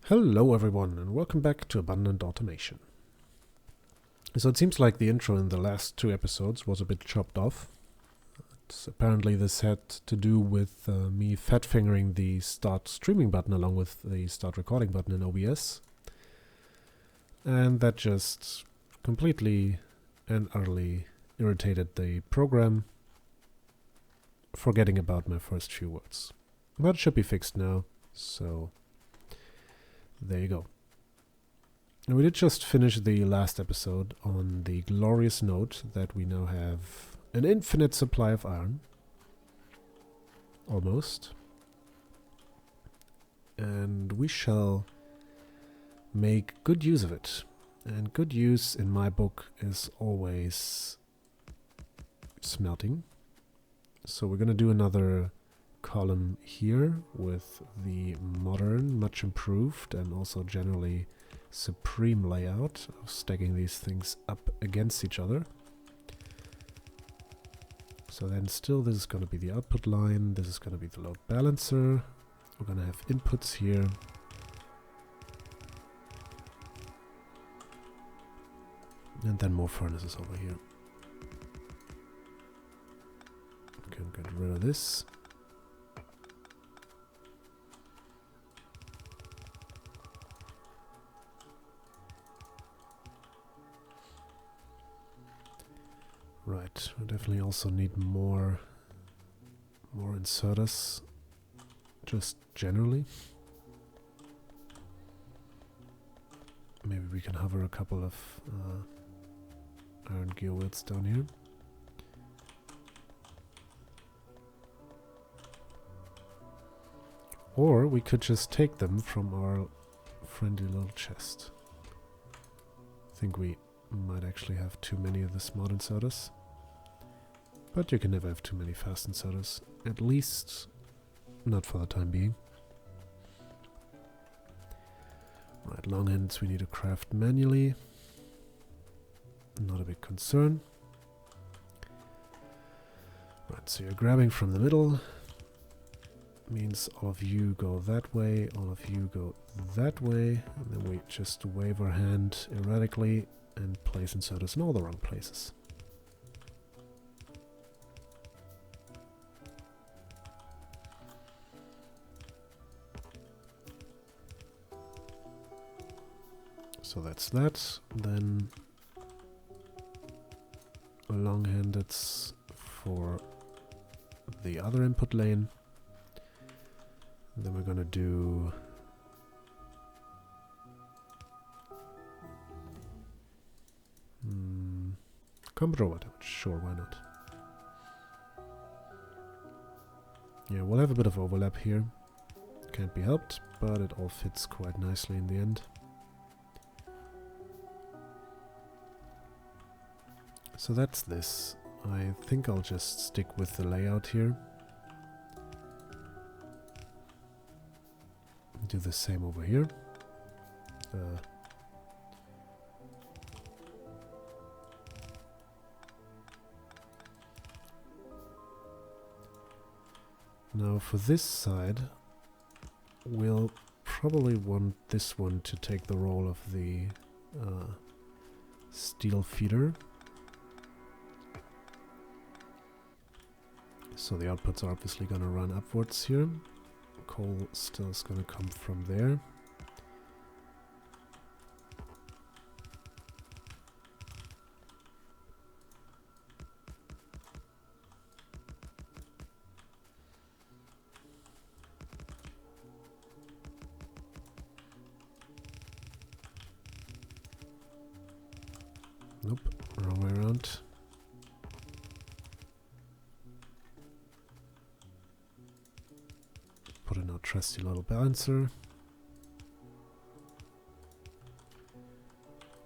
Hello everyone and welcome back to Abundant Automation. So it seems like the intro in the last two episodes was a bit chopped off. Apparently this had to do with me fat fingering the start streaming button along with the start recording button in OBS. And that just completely and utterly irritated the program, forgetting about my first few words. But it should be fixed now, so there you go. And we did just finish the last episode on the glorious note that we now have an infinite supply of iron. Almost. And we shall make good use of it. And good use in my book is always smelting. So we're going to do another column here with the modern, much improved and also generally supreme layout of stacking these things up against each other. So then still this is going to be the output line, this is going to be the load balancer, we're going to have inputs here. And then more furnaces over here. Can get rid of this. Right, we definitely also need more inserters, just generally. Maybe we can hover a couple of iron gear wheels down here. Or we could just take them from our friendly little chest. I think we might actually have too many of the smart inserters. But you can never have too many fast inserters. At least not for the time being. Right, long ends we need to craft manually. Not a big concern. Right, so you're grabbing from the middle. Means all of you go that way, all of you go that way, and then we just wave our hand erratically and place inserters in all the wrong places. So that's that. Then long-handeds for the other input lane. And then we're gonna do combat robot damage. Sure, why not? Yeah, we'll have a bit of overlap here. Can't be helped, but it all fits quite nicely in the end. So that's this. I think I'll just stick with the layout here. Do the same over here. Now for this side, we'll probably want this one to take the role of the steel feeder. So the outputs are obviously going to run upwards here. Coal still is going to come from there. Nope, wrong way around. Put in our trusty little balancer.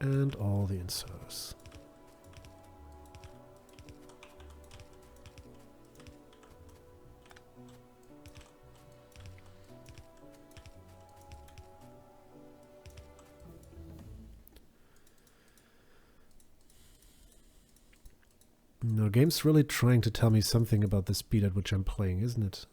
And all the inserters. Now, game's really trying to tell me something about the speed at which I'm playing, isn't it?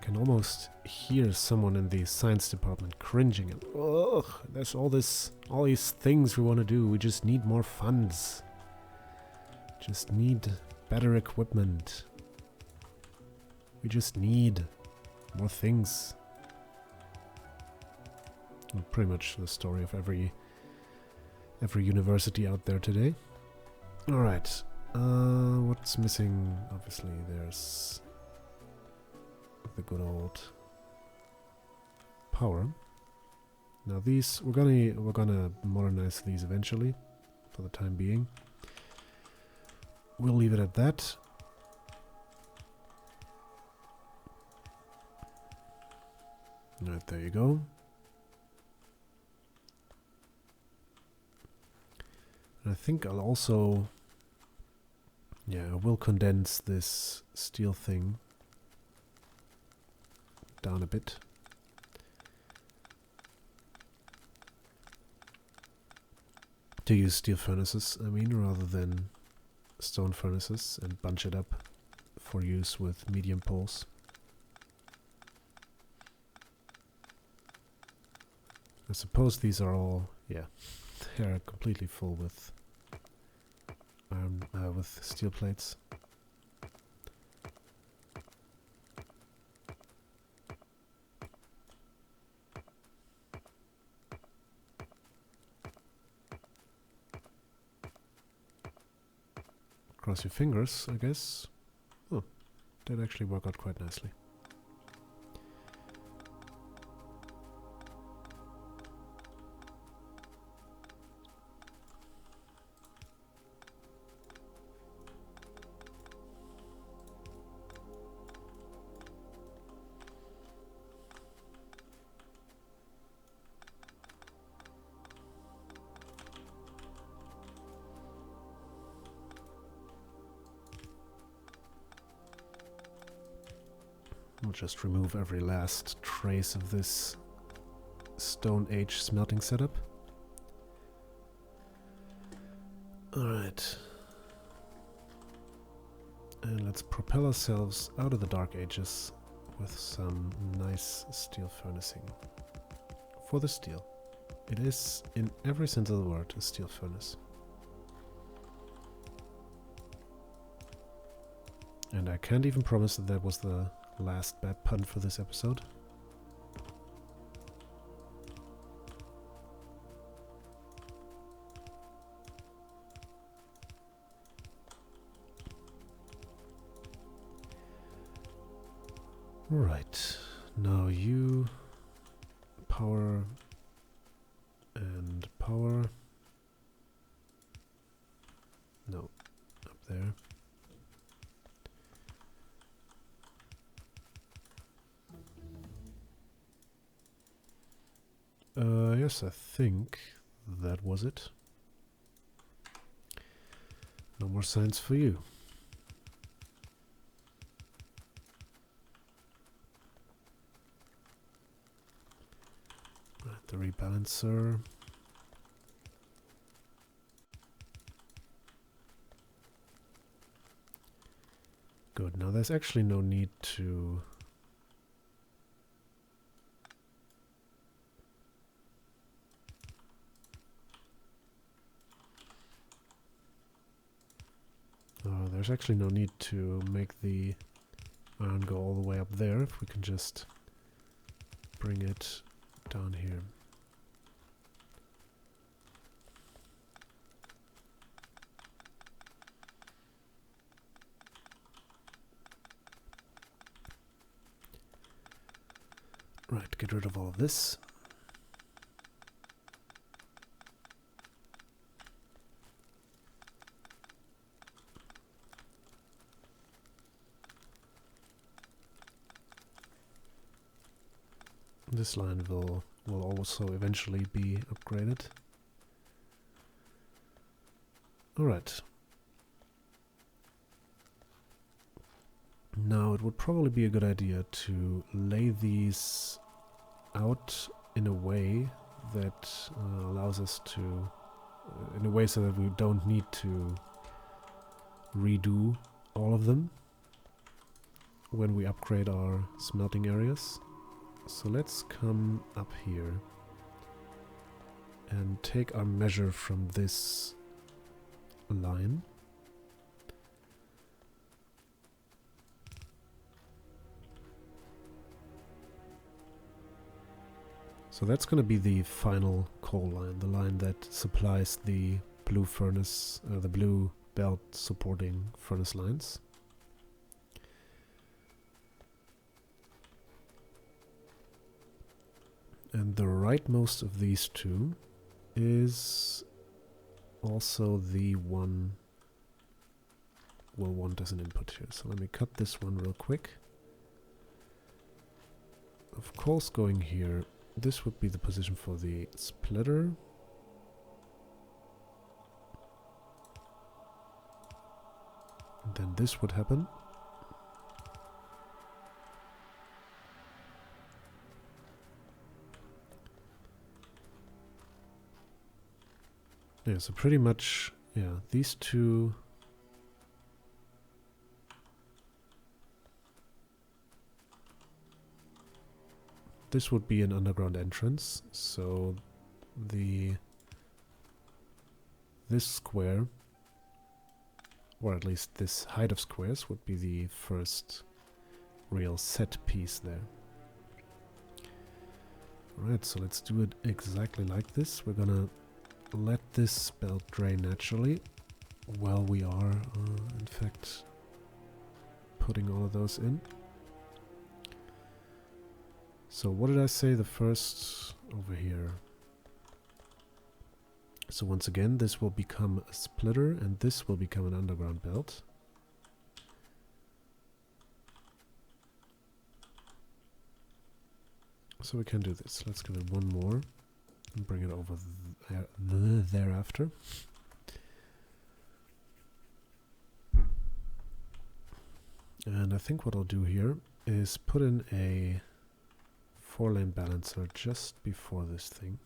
can almost hear someone in the science department cringing and, ugh, there's all these things we want to do. We just need more funds. Just need better equipment. We just need more things. Well, pretty much the story of every university out there today. Alright. What's missing? Obviously there's the good old power. Now these we're gonna modernize these eventually. For the time being, we'll leave it at that. Alright, there you go. And I think I'll also, I will condense this steel thing down a bit. To use steel furnaces, I mean, rather than stone furnaces, and bunch it up for use with medium poles. I suppose these are all, they're completely full with with steel plates. Cross your fingers, I guess. Oh, that actually worked out quite nicely. We'll just remove every last trace of this Stone Age smelting setup. Alright. And let's propel ourselves out of the Dark Ages with some nice steel furnacing. For the steel. It is, in every sense of the word, a steel furnace. And I can't even promise that that was the last bad pun for this episode. Right, now you power and power. No, up there. Yes, I think that was it. No more science for you. Right, the rebalancer. Good, now there's actually no need to there's actually no need to make the iron go all the way up there if we can just bring it down here. Right, get rid of all of this. This line will also eventually be upgraded. Alright. Now it would probably be a good idea to lay these out in a way that allows us to, in a way so that we don't need to redo all of them. when we upgrade our smelting areas. So let's come up here and take our measure from this line. So that's going to be the final coal line, the line that supplies the blue furnace, the blue belt supporting furnace lines. And the rightmost of these two is also the one we'll want as an input here. So let me cut this one real quick. Of course, going here, this would be the position for the splitter. And then this would happen. Yeah, so pretty much, yeah, these two. This would be an underground entrance, so this square, or at least this height of squares, would be the first real set piece there. Alright, so let's do it exactly like this. We're gonna let this belt drain naturally while we are, in fact, putting all of those in. So what did I say? The first over here. So once again, this will become a splitter and this will become an underground belt. So we can do this. Let's give it one more and bring it over thereafter. And I think what I'll do here is put in a 4-lane balancer just before this thing.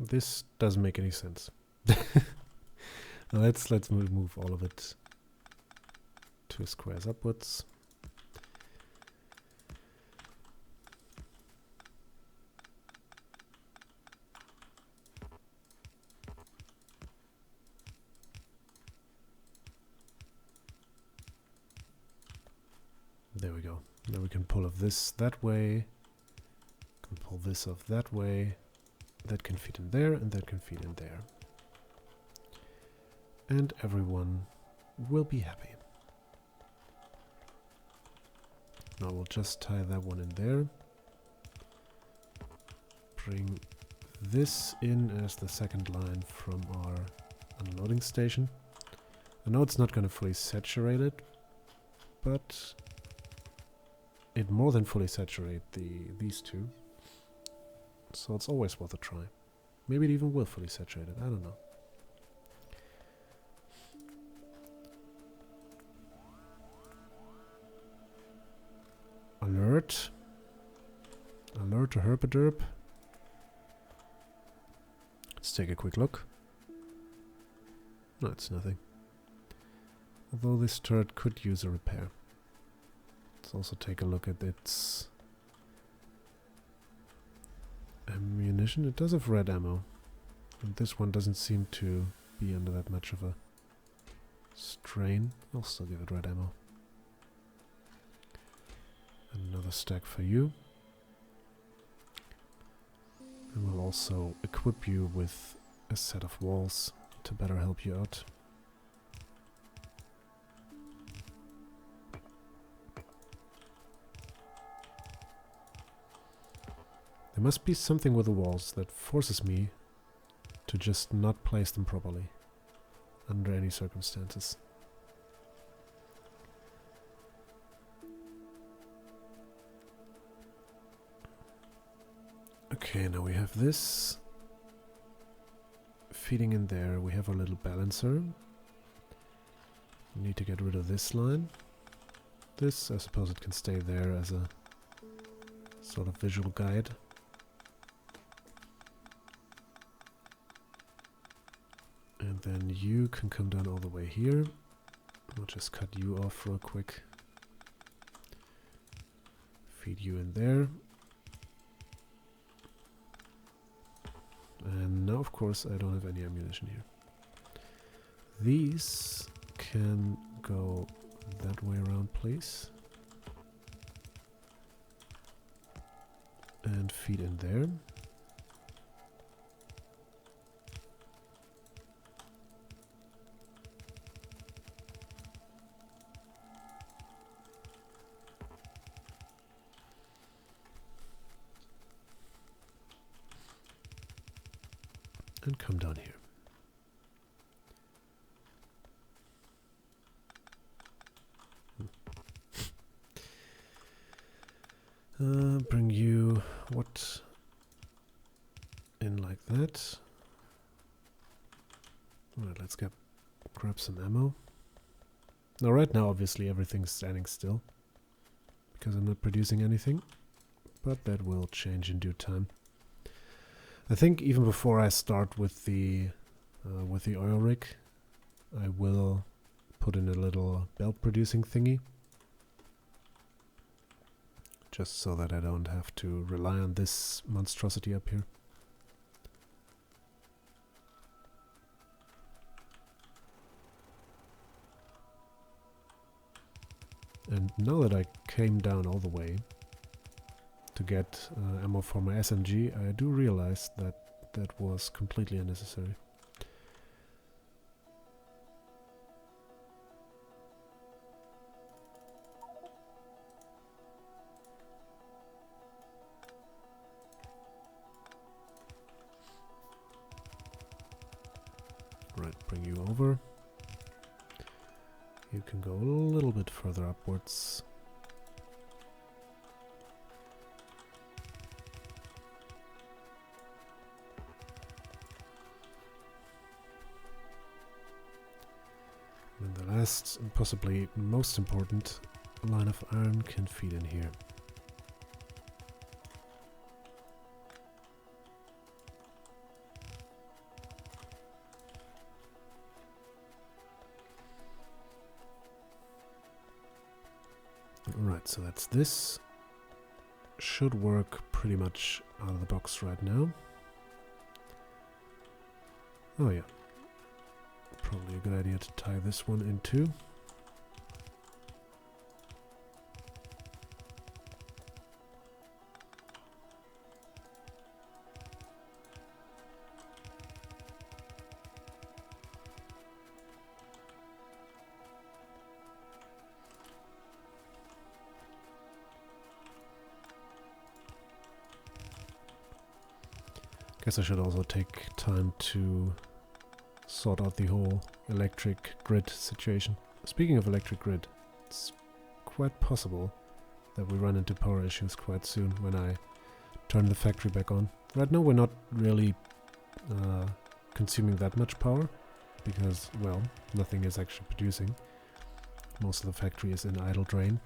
This doesn't make any sense. Let's move all of it 2 squares upwards. There we go. Now we can pull off this that way. Can pull this off that way. That can fit in there, and that can fit in there. And everyone will be happy. Now we'll just tie that one in there. Bring this in as the second line from our unloading station. I know it's not going to fully saturate it, but it more than fully saturate these two. So it's always worth a try. Maybe it even will fully saturate it, I don't know. Alert. Alert to herpaderp. Let's take a quick look. No, it's nothing. Although this turret could use a repair. Let's also take a look at its ammunition. It does have red ammo. And this one doesn't seem to be under that much of a strain. I'll still give it red ammo. Another stack for you. And we'll also equip you with a set of walls to better help you out. The must be something with the walls that forces me to just not place them properly under any circumstances. Okay, now we have this feeding in there. We have our little balancer. We need to get rid of this line. This, I suppose it can stay there as a sort of visual guide. And then you can come down all the way here. I'll just cut you off real quick. Feed you in there. And now, of course, I don't have any ammunition here. These can go that way around, please. And feed in there. And come down here. Bring you what in like that. Alright, let's grab some ammo. Now right now obviously everything's standing still because I'm not producing anything, but that will change in due time. I think even before I start with the oil rig, I will put in a little belt producing thingy, just so that I don't have to rely on this monstrosity up here. And now that I came down all the way to get ammo for my SMG, I do realize that that was completely unnecessary. Right, bring you over. You can go a little bit further upwards. And the last, and possibly most important, line of iron can feed in here. Alright, so that's this. Should work pretty much out of the box right now. Oh yeah. Probably a good idea to tie this one in too. Guess I should also take time to sort out the whole electric grid situation. Speaking of electric grid, it's quite possible that we run into power issues quite soon when I turn the factory back on. Right now we're not really consuming that much power because, well, nothing is actually producing. Most of the factory is in idle drain.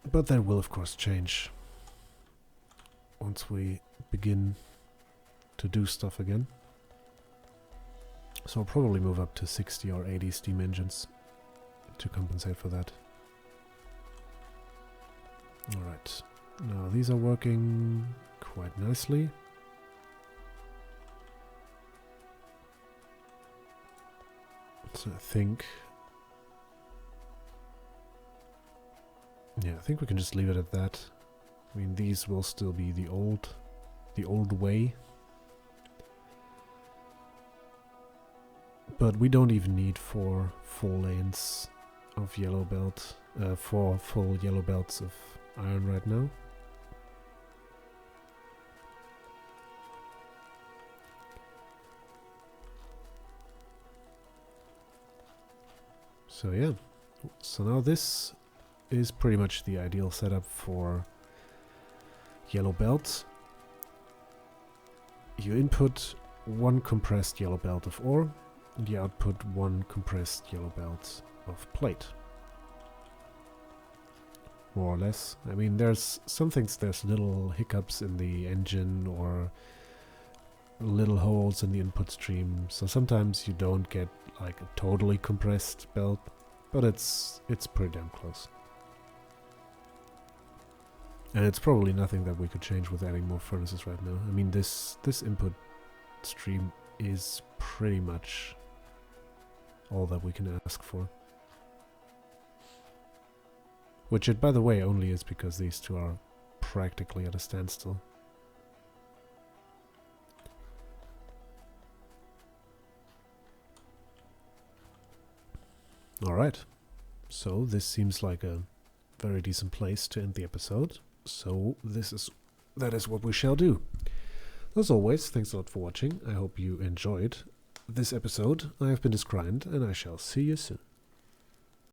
But that will of course change once we begin to do stuff again. So I'll probably move up to 60 or 80 steam engines to compensate for that. Alright, now these are working quite nicely. So I think we can just leave it at that. I mean, these will still be the old way. But we don't even need 4 full lanes of yellow belt, 4 full yellow belts of iron right now. So yeah, so now this is pretty much the ideal setup for yellow belts. You input one compressed yellow belt of ore, and you output one compressed yellow belt of plate. More or less. I mean, there's little hiccups in the engine or little holes in the input stream, so sometimes you don't get like a totally compressed belt, but it's pretty damn close. And it's probably nothing that we could change with adding more furnaces right now. I mean, this input stream is pretty much all that we can ask for. Which it, by the way, only is because these two are practically at a standstill. Alright, so this seems like a very decent place to end the episode. So that is what we shall do. As always, thanks a lot for watching. I hope you enjoyed this episode. I have been Disgrind, and I shall see you soon.